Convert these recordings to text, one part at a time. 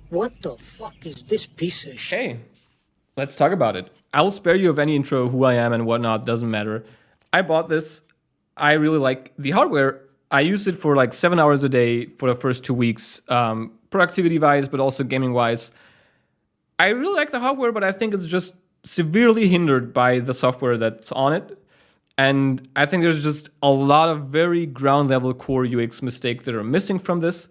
What the fuck is this piece of shit? Hey, let's talk about it. I'll spare you of any intro, who I am and whatnot, doesn't matter. I bought this. I really like the hardware. I used it for like 7 hours a day for the first 2 weeks, productivity-wise, but also gaming-wise. I really like the hardware, but I think it's just severely hindered by the software that's on it. And I think there's just a lot of very ground-level core UX mistakes that are missing from this.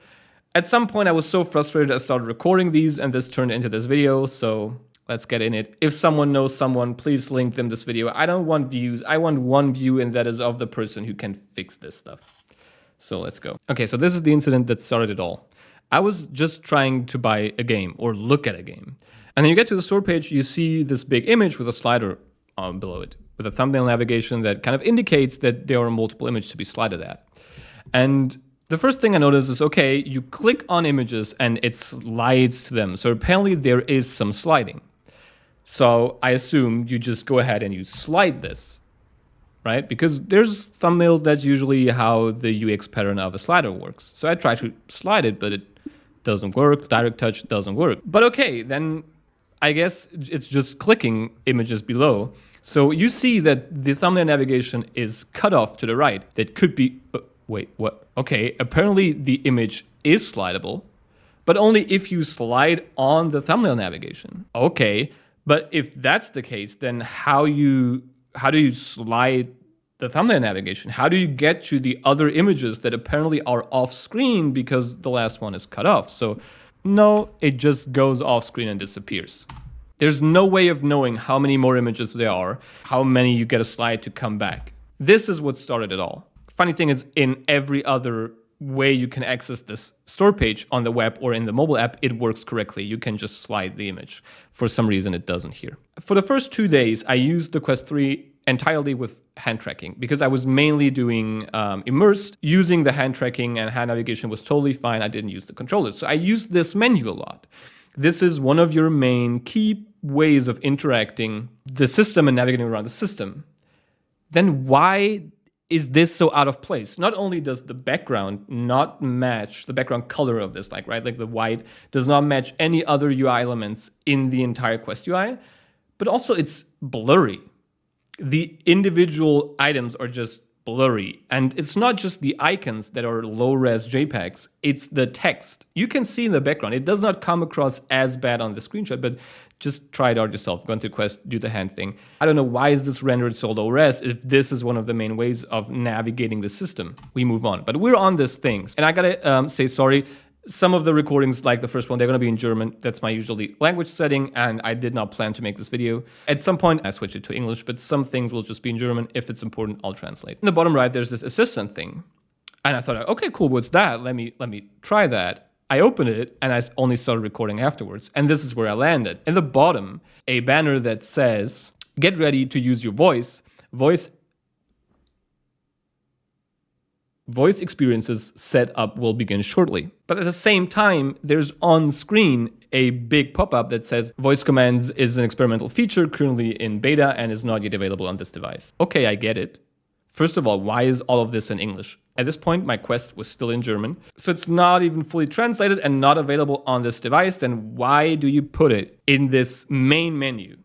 At some point, I was so frustrated I started recording these, and this turned into this video, so let's get in it. If someone knows someone, please link them this video. I don't want views. I want one view, and that is of the person who can fix this stuff. So let's go. Okay, so this is the incident that started it all. I was just trying to buy a game or look at a game. And then you get to the store page, you see this big image with a slider below it, with a thumbnail navigation that kind of indicates that there are multiple images to be slided at. And the first thing I notice is, okay, you click on images and it slides to them. So apparently there is some sliding. So I assume you just go ahead and you slide this, right? Because there's thumbnails, that's usually how the UX pattern of a slider works. So I try to slide it, but it doesn't work. Direct touch doesn't work. But okay, then I guess it's just clicking images below. So you see that the thumbnail navigation is cut off to the right. That could be, wait, what? Okay, apparently the image is slidable, but only if you slide on the thumbnail navigation. Okay, but if that's the case, then how do you slide the thumbnail navigation? How do you get to the other images that apparently are off screen because the last one is cut off? So no, it just goes off screen and disappears. There's no way of knowing how many more images there are, how many you get a slide to come back. This is what started it all. Funny thing is, in every other way you can access this store page on the web or in the mobile app, it works correctly. You can just slide the image. For some reason, it doesn't here. For the first 2 days, I used the Quest 3 entirely with hand tracking because I was mainly doing immersed. Using the hand tracking and hand navigation was totally fine. I didn't use the controllers. So I used this menu a lot. This is one of your main key ways of interacting the system and navigating around the system. Then why is this so out of place? Not only does the background not match the background color of this, like the white does not match any other UI elements in the entire Quest UI, but also it's blurry. The individual items are just blurry. And it's not just the icons that are low-res JPEGs, it's the text. You can see in the background, it does not come across as bad on the screenshot, but just try it out yourself. Go into Quest, do the hand thing. I don't know why is this rendered so low-res if this is one of the main ways of navigating the system. We move on, but we're on this thing. And I gotta say sorry. Some of the recordings, like the first one, they're going to be in German. That's my usually language setting, and I did not plan to make this video. At some point, I switch it to English, but some things will just be in German. If it's important, I'll translate. In the bottom right, there's this assistant thing. And I thought, okay, cool, what's that? Let me try that. I opened it, and I only started recording afterwards. And this is where I landed. In the bottom, a banner that says, get ready to use your voice. Voice experiences setup will begin shortly. But at the same time, there's on screen a big pop-up that says voice commands is an experimental feature currently in beta and is not yet available on this device. Okay, I get it. First of all, why is all of this in English? At this point, my Quest was still in German. So it's not even fully translated and not available on this device. Then why do you put it in this main menu?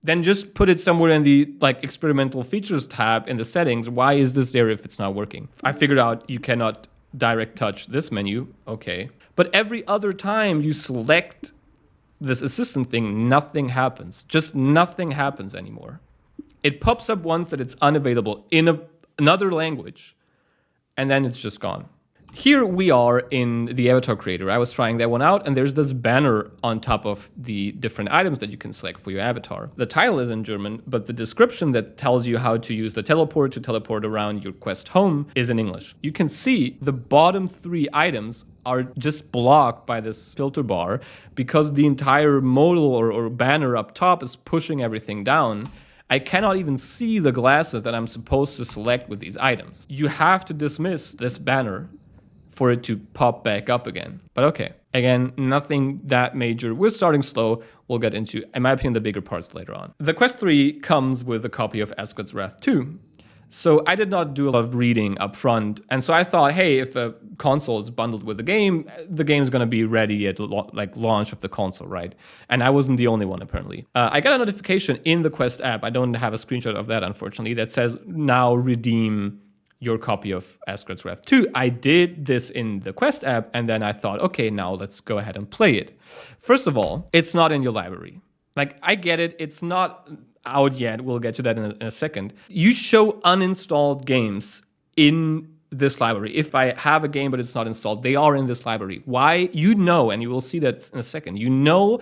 Then just put it somewhere in the experimental features tab in the settings. Why is this there if it's not working? I figured out you cannot direct touch this menu. Okay. But every other time you select this assistant thing, nothing happens. Just nothing happens anymore. It pops up once that it's unavailable in another language, and then it's just gone. Here we are in the avatar creator. I was trying that one out, and there's this banner on top of the different items that you can select for your avatar. The title is in German, but the description that tells you how to use the teleport to teleport around your Quest home is in English. You can see the bottom 3 items are just blocked by this filter bar because the entire modal or banner up top is pushing everything down. I cannot even see the glasses that I'm supposed to select with these items. You have to dismiss this banner for it to pop back up again. But okay, again, nothing that major. We're starting slow. We'll get into, in my opinion, the bigger parts later on. The Quest 3 comes with a copy of Asgard's Wrath 2. So I did not do a lot of reading up front. And so I thought, hey, if a console is bundled with the game is going to be ready at launch of the console, right? And I wasn't the only one, apparently. I got a notification in the Quest app. I don't have a screenshot of that, unfortunately, that says now redeem your copy of Asgard's Wrath 2. I did this in the Quest app, and then I thought, okay, now let's go ahead and play it. First of all, it's not in your library. Like, I get it. It's not out yet. We'll get to that in a second. You show uninstalled games in this library. If I have a game but it's not installed, they are in this library. Why? You know, and you will see that in a second. You know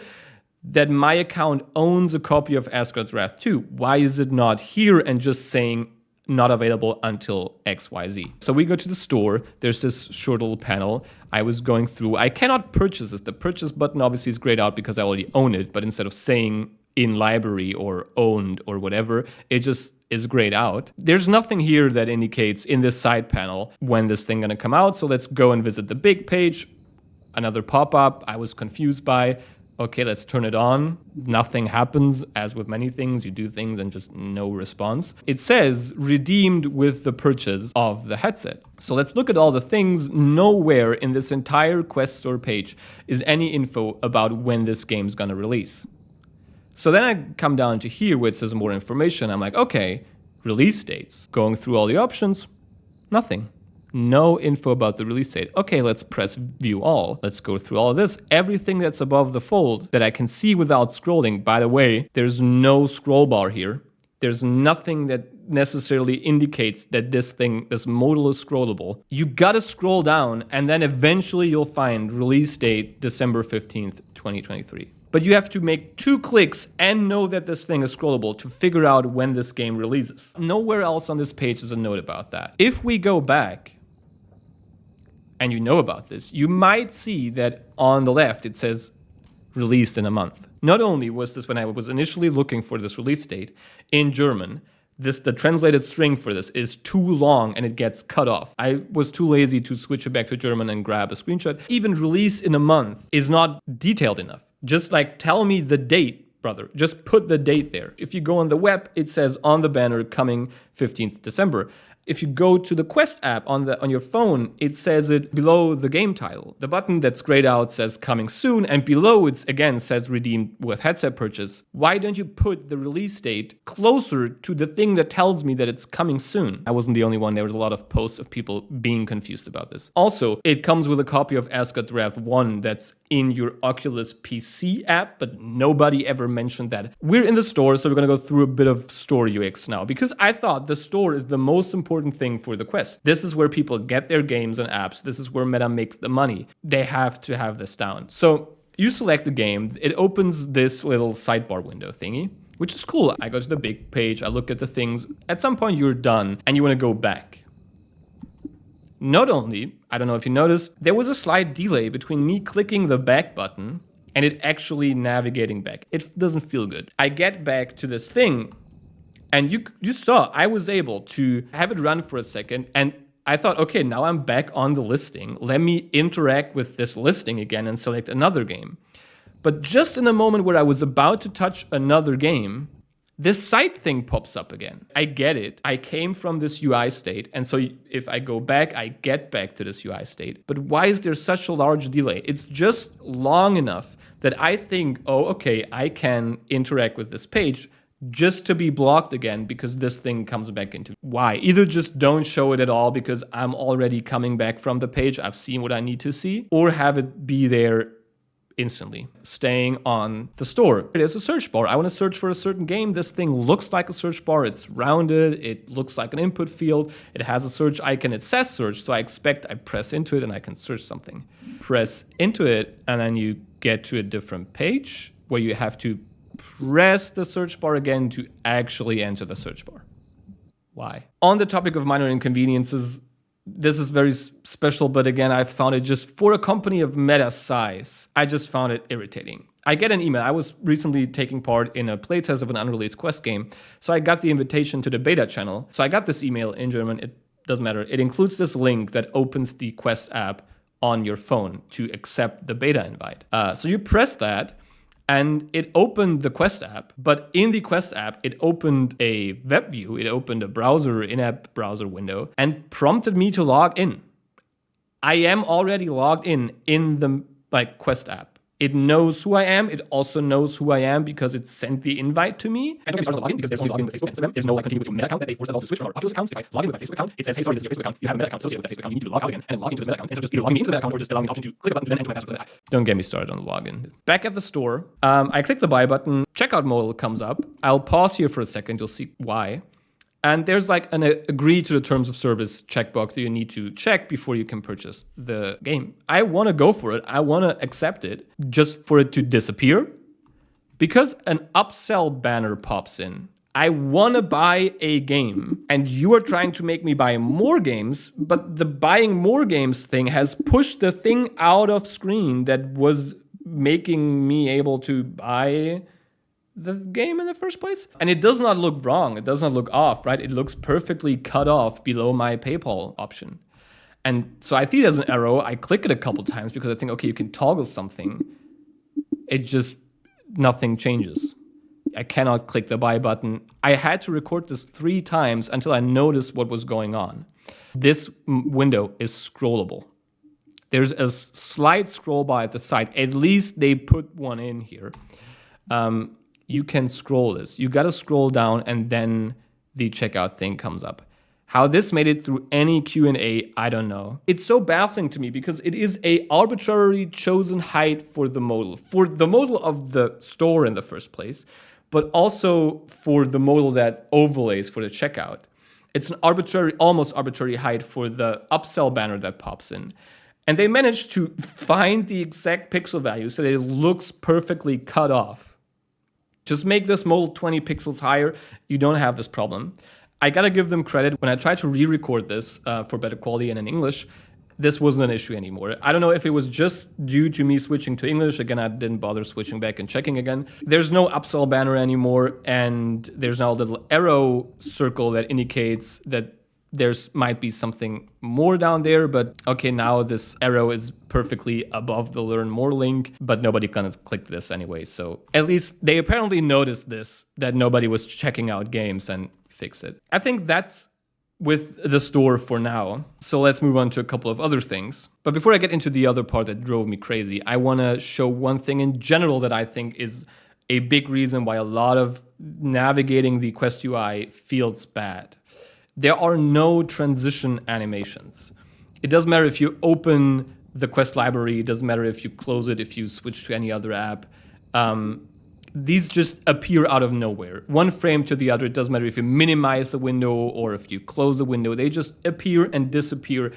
that my account owns a copy of Asgard's Wrath 2. Why is it not here and just saying not available until XYZ? So we go to the store. There's this short little panel. I was going through. I cannot purchase this. The purchase button obviously is grayed out because I already own it. But instead of saying in library or owned or whatever, it just is grayed out. There's nothing here that indicates in this side panel when this thing gonna come out. So let's go and visit the big page. Another pop-up I was confused by. Okay, let's turn it on. Nothing happens. As with many things, you do things and just no response. It says redeemed with the purchase of the headset. So let's look at all the things. Nowhere in this entire Quest Store page is any info about when this game's gonna release. So then I come down to here where it says more information. I'm like, okay, release dates. Going through all the options, nothing. No info about the release date. Okay, let's press view all. Let's go through all of this. Everything that's above the fold that I can see without scrolling. By the way, there's no scroll bar here. There's nothing that necessarily indicates that this modal is scrollable. You gotta scroll down and then eventually you'll find release date December 15th, 2023. But you have to make 2 clicks and know that this thing is scrollable to figure out when this game releases. Nowhere else on this page is a note about that. If we go back, and you know about this, you might see that on the left it says released in a month. Not only was this when I was initially looking for this release date in German, the translated string for this is too long and it gets cut off. I was too lazy to switch it back to German and grab a screenshot. Even release in a month is not detailed enough. Just like tell me the date, brother. Just put the date there. If you go on the web, it says on the banner coming 15th December. If you go to the Quest app on your phone, it says it below the game title. The button that's grayed out says coming soon, and below it again says redeemed with headset purchase. Why don't you put the release date closer to the thing that tells me that it's coming soon? I wasn't the only one. There was a lot of posts of people being confused about this. Also, it comes with a copy of Asgard's Wrath 1 that's in your Oculus PC app, but nobody ever mentioned that. We're in the store, so we're gonna go through a bit of store UX now, because I thought the store is the most important thing for the Quest. This is where people get their games and apps. This is where Meta makes the money. They have to have this down. So you select the game, it opens this little sidebar window thingy, which is cool. I go to the big page, I look at the things. At some point you're done and you wanna go back. Not only, I don't know if you noticed, there was a slight delay between me clicking the back button and it actually navigating back. It doesn't feel good. I get back to this thing and you saw I was able to have it run for a second and I thought, okay, now I'm back on the listing. Let me interact with this listing again and select another game. But just in the moment where I was about to touch another game, this site thing pops up again. I get it. I came from this UI state. And so if I go back, I get back to this UI state. But why is there such a large delay? It's just long enough that I think, oh, okay, I can interact with this page just to be blocked again because this thing comes back into. Why? Either just don't show it at all because I'm already coming back from the page. I've seen what I need to see, or have it be there instantly. Staying on the store. There's a search bar. I want to search for a certain game. This thing looks like a search bar. It's rounded. It looks like an input field. It has a search icon. It says search. So I expect I press into it and I can search something. Press into it and then you get to a different page where you have to press the search bar again to actually enter the search bar. Why? On the topic of minor inconveniences, this is very special, but again, I found it just for a company of Meta size, I just found it irritating. I get an email. I was recently taking part in a playtest of an unreleased Quest game, so I got the invitation to the beta channel. So I got this email in German. It doesn't matter. It includes this link that opens the Quest app on your phone to accept the beta invite. So you press that, and it opened the Quest app. But in the Quest app, it opened a web view, it opened a browser, in-app browser window, and prompted me to log in. I am already logged in the Quest app. It knows who I am. It also knows who I am because it sent the invite to me. And don't get me started on login because there's only login with Facebook and Instagram. There's no continue with your Meta account that they force us all to switch from our Oculus accounts. If I log in with my Facebook account, it says, hey, sorry, this is your Facebook account. You have a Meta account associated with that Facebook account. You need to log out again and then log into this Meta account. And so just either logging me into the Meta account or just allowing me the option to click a button to then enter my password for that. Don't get me started on the login. Back at the store, I click the buy button. Checkout modal comes up. I'll pause here for a second. You'll see why. And there's an agree to the terms of service checkbox that you need to check before you can purchase the game. I want to go for it. I want to accept it just for it to disappear because an upsell banner pops in. I want to buy a game and you are trying to make me buy more games, but the buying more games thing has pushed the thing out of screen that was making me able to buy the game in the first place. And it does not look wrong. It does not look off, right? It looks perfectly cut off below my PayPal option. And so I see it as an arrow. I click it a couple times because I think, okay, you can toggle something. It just, nothing changes. I cannot click the buy button. I had to record this 3 times until I noticed what was going on. This window is scrollable. There's a slight scroll bar at the side. At least they put one in here. You can scroll this. You got to scroll down and then the checkout thing comes up. How this made it through any Q&A, I don't know. It's so baffling to me because it is a arbitrarily chosen height for the modal of the store in the first place, but also for the modal that overlays for the checkout. It's an arbitrary, almost arbitrary height for the upsell banner that pops in. And they managed to find the exact pixel value so that it looks perfectly cut off. Just make this modal 20 pixels higher. You don't have this problem. I gotta give them credit. When I tried to re-record this for better quality and in English, this wasn't an issue anymore. I don't know if it was just due to me switching to English. Again, I didn't bother switching back and checking again. There's no upsell banner anymore, and there's now a little arrow circle that indicates that there's might be something more down there, but okay, now this arrow is perfectly above the learn more link, but nobody kind of clicked this anyway. So at least they apparently noticed this, that nobody was checking out games and fix it. I think that's with the store for now. So let's move on to a couple of other things. But before I get into the other part that drove me crazy, I want to show one thing in general that I think is a big reason why a lot of navigating the Quest UI feels bad. There are no transition animations. It doesn't matter if you open the Quest library, it doesn't matter if you close it, if you switch to any other app. These just appear out of nowhere. One frame to the other, it doesn't matter if you minimize the window or if you close the window, they just appear and disappear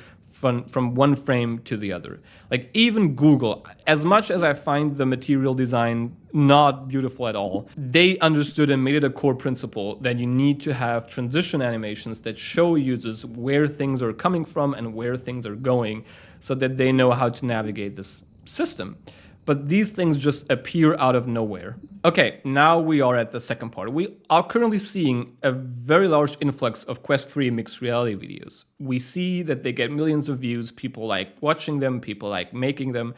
from one frame to the other. Like even Google, as much as I find the material design not beautiful at all, they understood and made it a core principle that you need to have transition animations that show users where things are coming from and where things are going so that they know how to navigate this system. But these things just appear out of nowhere. Okay, now we are at the second part. We are currently seeing a very large influx of Quest 3 mixed reality videos. We see that they get millions of views, people like watching them, people like making them.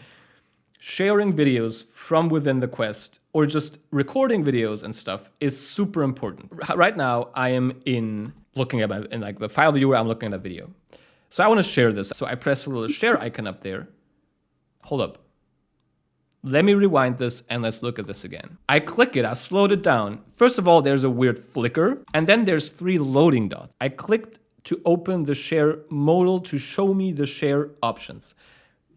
Sharing videos from within the Quest or just recording videos and stuff is super important. Right now, I am looking at the file viewer, I'm looking at a video. So I want to share this. So I press the little share icon up there. Hold up. Let me rewind this and let's look at this again. I click it, I slowed it down. First of all, there's a weird flicker and then there's 3 loading dots. I clicked to open the share modal to show me the share options.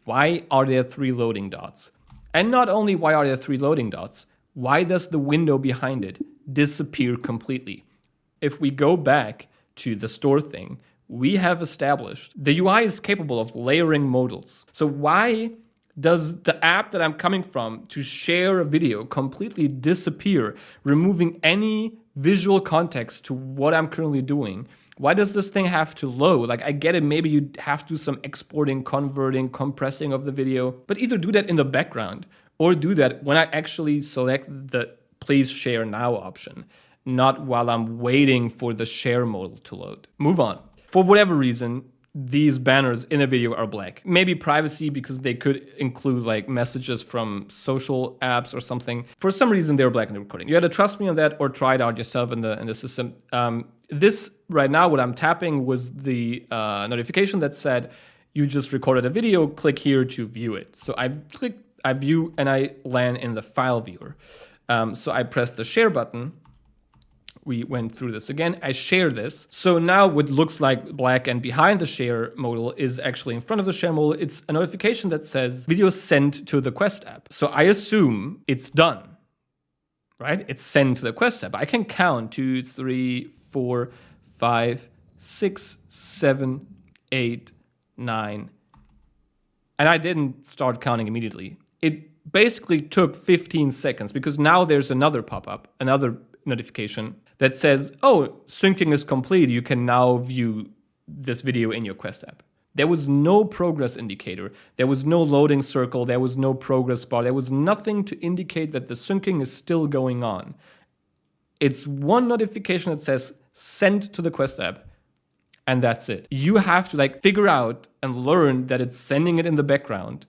Why are there 3 loading dots? And not only why are there 3 loading dots, why does the window behind it disappear completely? If we go back to the store thing, we have established the UI is capable of layering modals. So why does the app that I'm coming from to share a video completely disappear, removing any visual context to what I'm currently doing? Why does this thing have to load? Like, I get it, maybe you have to do some exporting, converting, compressing of the video, but either do that in the background or do that when I actually select the please share now option, not while I'm waiting for the share modal to load. Move on. For whatever reason, these banners in a video are black. Maybe privacy, because they could include like messages from social apps or something. For some reason, they were black in the recording. You had to trust me on that or try it out yourself in the system. This right now, what I'm tapping was the notification that said, you just recorded a video, click here to view it. So I click, I view, and I land in the file viewer. So I press the share button. We went through this again. I share this. So now what looks like black and behind the share modal is actually in front of the share modal. It's a notification that says video sent to the Quest app. So I assume it's done, right? It's sent to the Quest app. I can count 2, 3, 4, 5, 6, 7, 8, 9. And I didn't start counting immediately. It basically took 15 seconds because now there's another pop-up, another notification that says, oh, syncing is complete. You can now view this video in your Quest app. There was no progress indicator. There was no loading circle. There was no progress bar. There was nothing to indicate that the syncing is still going on. It's one notification that says sent to the Quest app, and that's it. You have to like figure out and learn that it's sending it in the background,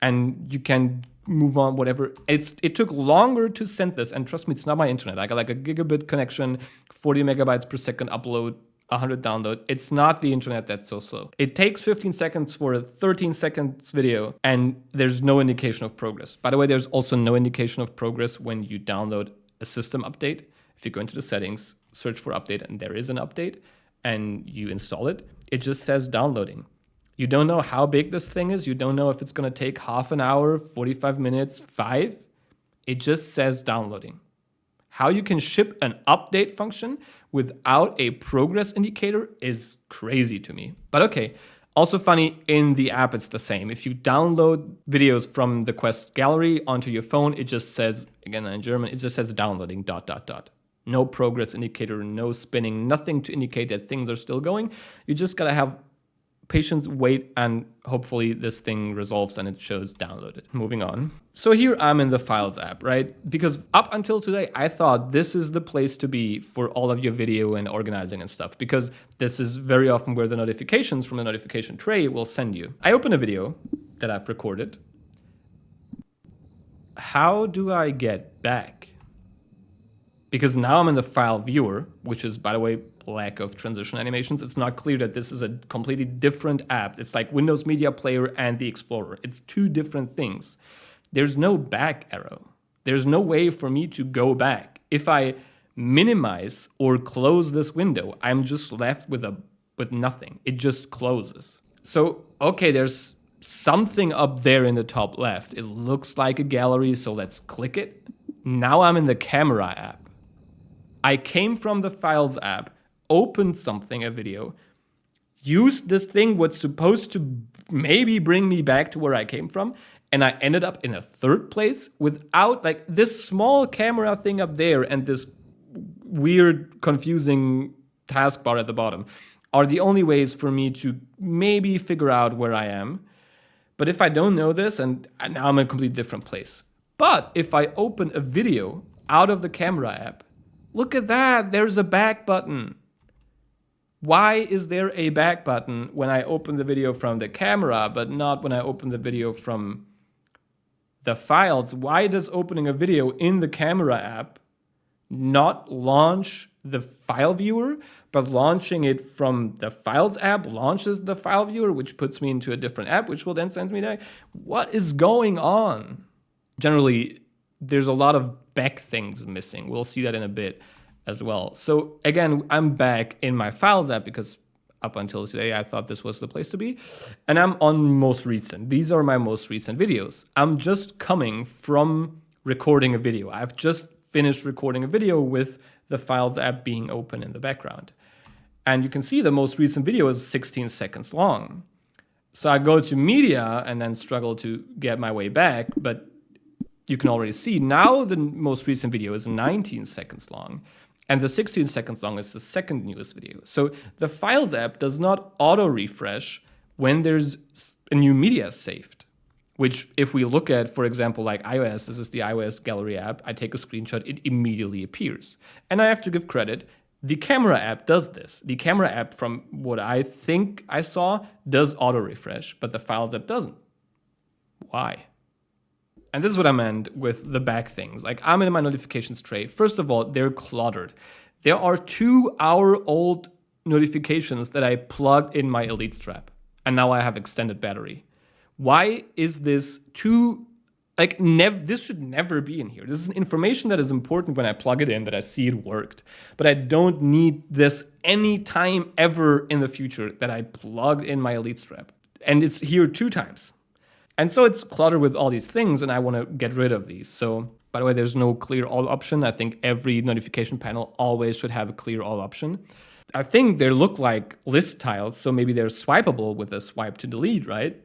and you can move on, whatever. It took longer to send this, and trust me, it's not my internet. I got like a gigabit connection, 40 megabytes per second upload, 100 download. It's not the internet that's so slow. It takes 15 seconds for a 13 seconds video, and there's no indication of progress. By the way, there's also no indication of progress when you download a system update. If you go into the settings, search for update, and there is an update, and you install it, it just says downloading. You don't know how big this thing is. You don't know if it's going to take half an hour, 45 minutes, 5. It just says downloading. How you can ship an update function without a progress indicator is crazy to me. But okay, also funny, in the app it's the same. If you download videos from the Quest gallery onto your phone, it just says, again in German, it just says downloading ... No progress indicator, no spinning, nothing to indicate that things are still going. You just gotta have patience, wait, and hopefully this thing resolves and it shows downloaded. Moving on. So here I'm in the Files app, right? Because up until today, I thought this is the place to be for all of your video and organizing and stuff, because this is very often where the notifications from the notification tray will send you. I open a video that I've recorded. How do I get back? Because now I'm in the file viewer, which is, by the way, lack of transition animations. It's not clear that this is a completely different app. It's like Windows Media Player and the Explorer. It's two different things. There's no back arrow. There's no way for me to go back. If I minimize or close this window, I'm just left with nothing. It just closes. So, okay, there's something up there in the top left. It looks like a gallery, so let's click it. Now I'm in the camera app. I came from the Files app, opened something, a video, used this thing what's supposed to maybe bring me back to where I came from, and I ended up in a third place without like this small camera thing up there and this weird, confusing taskbar at the bottom are the only ways for me to maybe figure out where I am. But if I don't know this, and now I'm in a completely different place. But if I open a video out of the camera app, look at that, there's a back button. Why is there a back button when I open the video from the camera, but not when I open the video from the files? Why does opening a video in the camera app not launch the file viewer, but launching it from the Files app launches the file viewer, which puts me into a different app, which will then send me there? What is going on? Generally, there's a lot of back things missing. We'll see that in a bit as well. So again, I'm back in my Files app because up until today, I thought this was the place to be. And I'm on most recent. These are my most recent videos. I'm just coming from recording a video. I've just finished recording a video with the Files app being open in the background. And you can see the most recent video is 16 seconds long. So I go to media and then struggle to get my way back, but you can already see now the most recent video is 19 seconds long, and the 16 seconds long is the second newest video. So the Files app does not auto refresh when there's a new media saved, which if we look at, for example, like iOS, this is the iOS gallery app, I take a screenshot, it immediately appears. And I have to give credit, The camera app does this. The camera app, from what I think I saw, does auto refresh, but the Files app doesn't. Why? And this is what I meant with the back things. Like, I'm in my notifications tray. First of all, they're cluttered. There are 2-hour-old notifications that I plugged in my Elite strap, and now I have extended battery. Why is this this should never be in here. This is information that is important when I plug it in, that I see it worked. But I don't need this any time ever in the future that I plugged in my Elite strap. And it's here 2 times. And so it's cluttered with all these things, and I want to get rid of these. So, by the way, there's no clear all option. I think every notification panel always should have a clear all option. I think they look like list tiles, so maybe they're swipeable with a swipe to delete, right?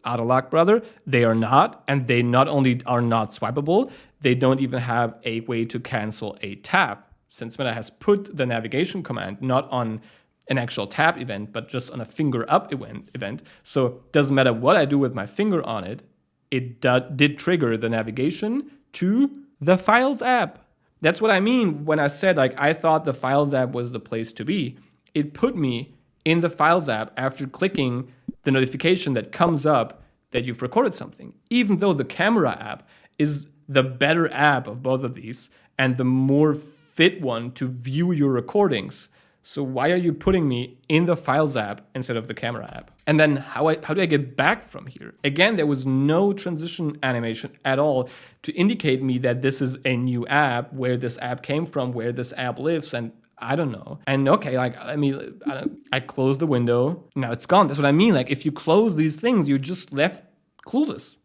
Out of luck, brother. They are not, and they not only are not swipeable, they don't even have a way to cancel a tap, since Meta has put the navigation command not on an actual tap event, but just on a finger up event. So it doesn't matter what I do with my finger on it, it did trigger the navigation to the Files app. That's what I mean when I said, like, I thought the Files app was the place to be. It put me in the Files app after clicking the notification that comes up that you've recorded something, even though the camera app is the better app of both of these and the more fit one to view your recordings. So why are you putting me in the Files app instead of the camera app? And then how do I get back from here? Again, there was no transition animation at all to indicate me that this is a new app, where this app came from, where this app lives, and I don't know. And okay, like, I closed the window, now it's gone. That's what I mean. Like, if you close these things, you're just left clueless.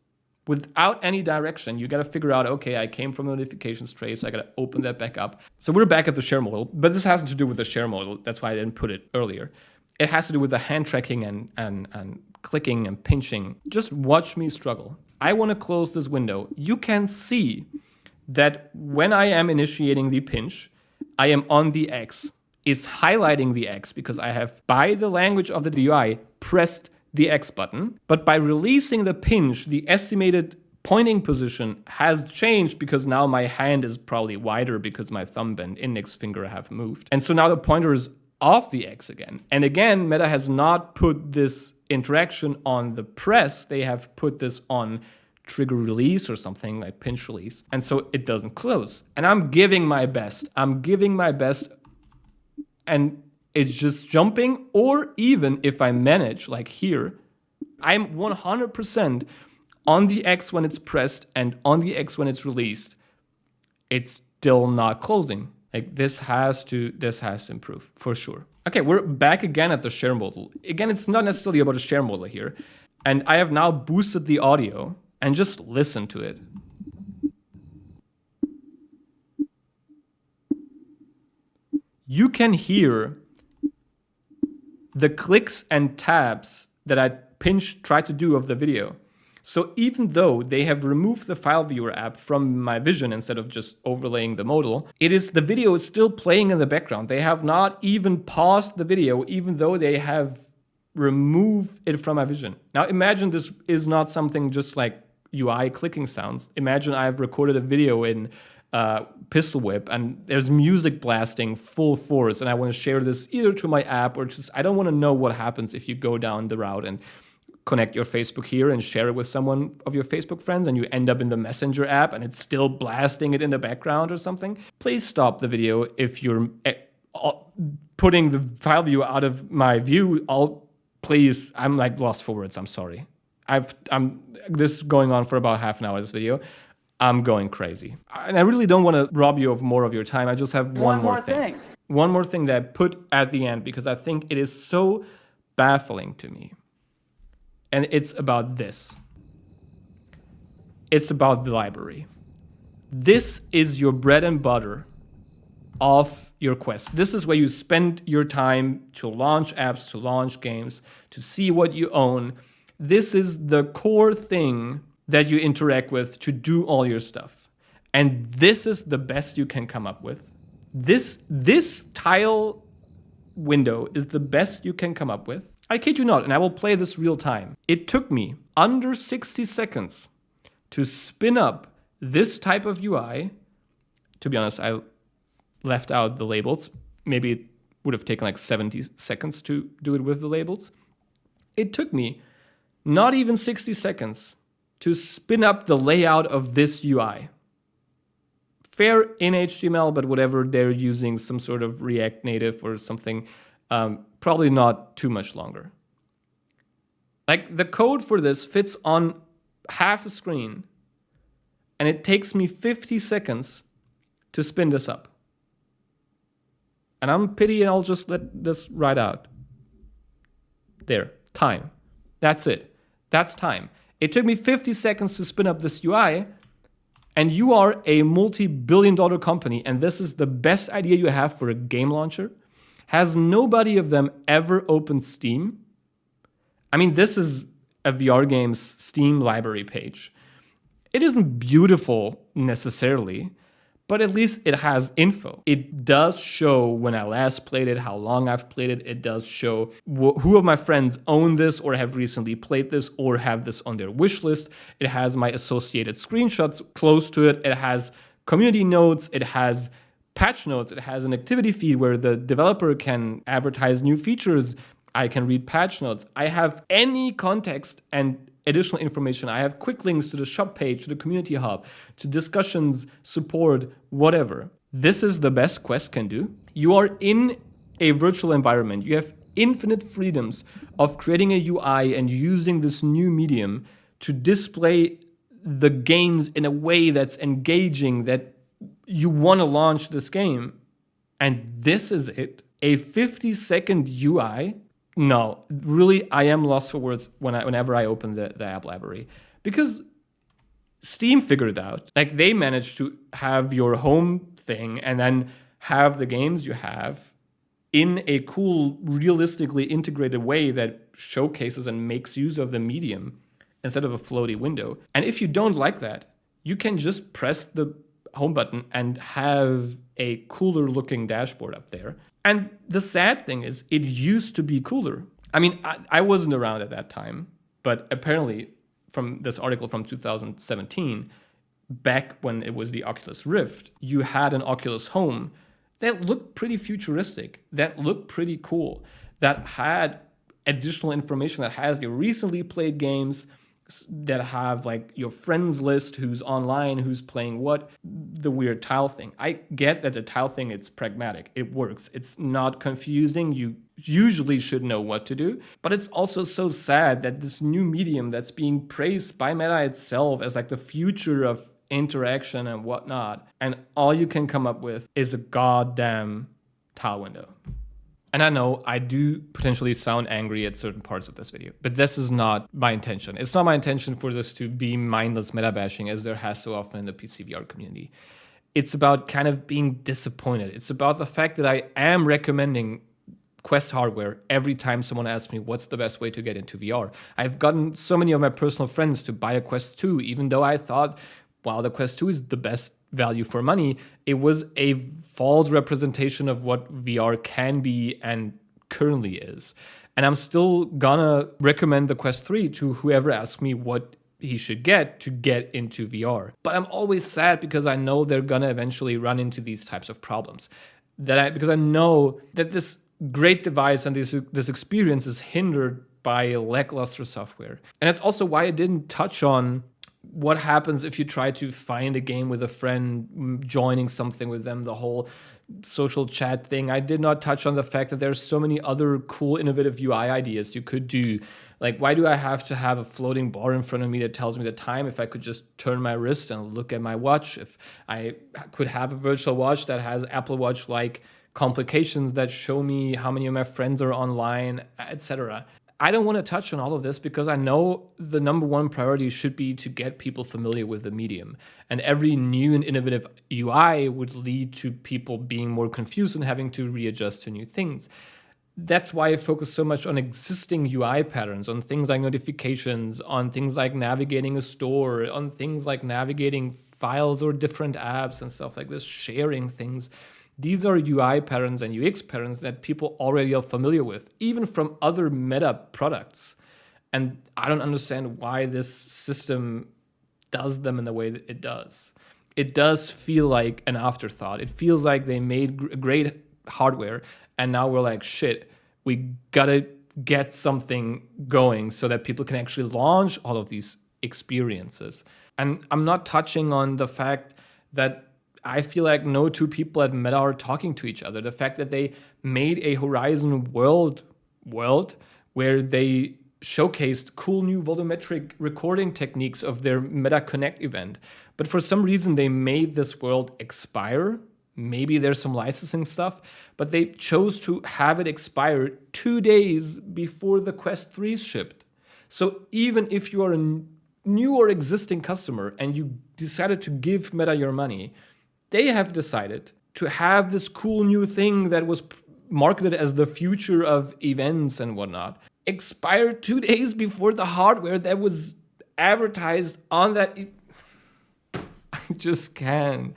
Without any direction, you got to figure out, okay, I came from a notifications tray, so I got to open that back up. So we're back at the share modal, but this has to do with the share modal. That's why I didn't put it earlier. It has to do with the hand tracking and clicking and pinching. Just watch me struggle. I want to close this window. You can see that when I am initiating the pinch, I am on the X. It's highlighting the X because I have, by the language of the UI, pressed the X button, but by releasing the pinch, the estimated pointing position has changed because now my hand is probably wider because my thumb and index finger have moved. And so now the pointer is off the X again. And again, Meta has not put this interaction on the press. They have put this on trigger release or something like pinch release. And so it doesn't close. And I'm giving my best. And it's just jumping, or even if I manage, like here, I'm 100% on the X when it's pressed and on the X when it's released. It's still not closing. Like, this has to improve for sure. Okay, we're back again at the share modal. Again, it's not necessarily about a share modal here. And I have now boosted the audio, and just listen to it. You can hear the clicks and tabs that I tried to do of the video. So even though they have removed the file viewer app from my vision instead of just overlaying the modal, the video is still playing in the background. They have not even paused the video, even though they have removed it from my vision. Now imagine this is not something just like UI clicking sounds. Imagine I've recorded a video in Pistol Whip and there's music blasting full force, and I want to share this either to my app or just, I don't want to know what happens if you go down the route and connect your Facebook here and share it with someone of your Facebook friends and you end up in the Messenger app and it's still blasting it in the background or something. Please stop the video if you're putting the file view out of my view. Please, I'm like lost for words. I'm sorry. This is going on for about half an hour, this video. I'm going crazy. And I really don't want to rob you of more of your time. I just have one more thing. One more thing that I put at the end because I think it is so baffling to me. And it's about this. It's about the library. This is your bread and butter of your Quest. This is where you spend your time to launch apps, to launch games, to see what you own. This is the core thing that you interact with to do all your stuff. And this is the best you can come up with. This tile window is the best you can come up with. I kid you not, and I will play this real time. It took me under 60 seconds to spin up this type of UI. To be honest, left out the labels. Maybe it would have taken like 70 seconds to do it with the labels. It took me not even 60 seconds to spin up the layout of this UI. Fair in HTML, but whatever, they're using some sort of React Native or something, probably not too much longer. Like, the code for this fits on half a screen, and it takes me 50 seconds to spin this up. And I'm pity, and I'll just let this ride out. There, time. That's it. That's time. It took me 50 seconds to spin up this UI, and you are a multi-billion-dollar company, and this is the best idea you have for a game launcher. Has nobody of them ever opened Steam? I mean, this is a VR game's Steam library page. It isn't beautiful necessarily, but at least it has info. It does show when I last played it, how long I've played it. It does show who of my friends own this or have recently played this or have this on their wish list. It has my associated screenshots close to it. It has community notes. It has patch notes. It has an activity feed where the developer can advertise new features. I can read patch notes. I have any context and additional information. I have quick links to the shop page, to the community hub, to discussions, support, whatever. This is the best Quest can do. You are in a virtual environment. You have infinite freedoms of creating a UI and using this new medium to display the games in a way that's engaging, that you want to launch this game. And this is it. A 50-second UI. No, really, I am lost for words whenever I open the app library. Because Steam figured it out. Like, they managed to have your home thing and then have the games you have in a cool, realistically integrated way that showcases and makes use of the medium instead of a floaty window. And if you don't like that, you can just press the home button and have a cooler looking dashboard up there. And the sad thing is, it used to be cooler. I mean, I wasn't around at that time, but apparently from this article from 2017, back when it was the Oculus Rift, you had an Oculus Home that looked pretty futuristic, that looked pretty cool, that had additional information, that has your recently played games, that have like your friends list, who's online, who's playing what, the weird tile thing. I get that the tile thing, it's pragmatic, it works, it's not confusing, you usually should know what to do, but it's also so sad that this new medium that's being praised by Meta itself as like the future of interaction and whatnot, and all you can come up with is a goddamn tile window. And I know I do potentially sound angry at certain parts of this video, but this is not my intention. It's not my intention for this to be mindless meta bashing as there has so often in the PC VR community. It's about kind of being disappointed. It's about the fact that I am recommending Quest hardware every time someone asks me what's the best way to get into VR. I've gotten so many of my personal friends to buy a Quest 2, even though I thought, wow, the Quest 2 is the best value for money. It was a false representation of what VR can be and currently is. And I'm still gonna recommend the Quest 3 to whoever asks me what he should get to get into VR. But I'm always sad because I know they're gonna eventually run into these types of problems. Because I know that this great device and this experience is hindered by lackluster software. And it's also why I didn't touch on what happens if you try to find a game with a friend, joining something with them, the whole social chat thing. I did not touch on the fact that there's so many other cool, innovative UI ideas you could do. Like, why do I have to have a floating bar in front of me that tells me the time if I could just turn my wrist and look at my watch? If I could have a virtual watch that has Apple Watch-like complications that show me how many of my friends are online, etc. I don't want to touch on all of this because I know the number one priority should be to get people familiar with the medium. And every new and innovative UI would lead to people being more confused and having to readjust to new things. That's why I focus so much on existing UI patterns, on things like notifications, on things like navigating a store, on things like navigating files or different apps and stuff like this, sharing things. These are UI patterns and UX patterns that people already are familiar with, even from other Meta products. And I don't understand why this system does them in the way that it does. it does feel like an afterthought. It feels like they made great hardware, and now we're like, shit, we gotta get something going so that people can actually launch all of these experiences. And I'm not touching on the fact that I feel like no two people at Meta are talking to each other. The fact that they made a Horizon world where they showcased cool new volumetric recording techniques of their Meta Connect event. But for some reason, they made this world expire. Maybe there's some licensing stuff, but they chose to have it expire 2 days before the Quest 3s shipped. So even if you are a new or existing customer and you decided to give Meta your money, they have decided to have this cool new thing that was marketed as the future of events and whatnot expire 2 days before the hardware that was advertised on that. I just can't.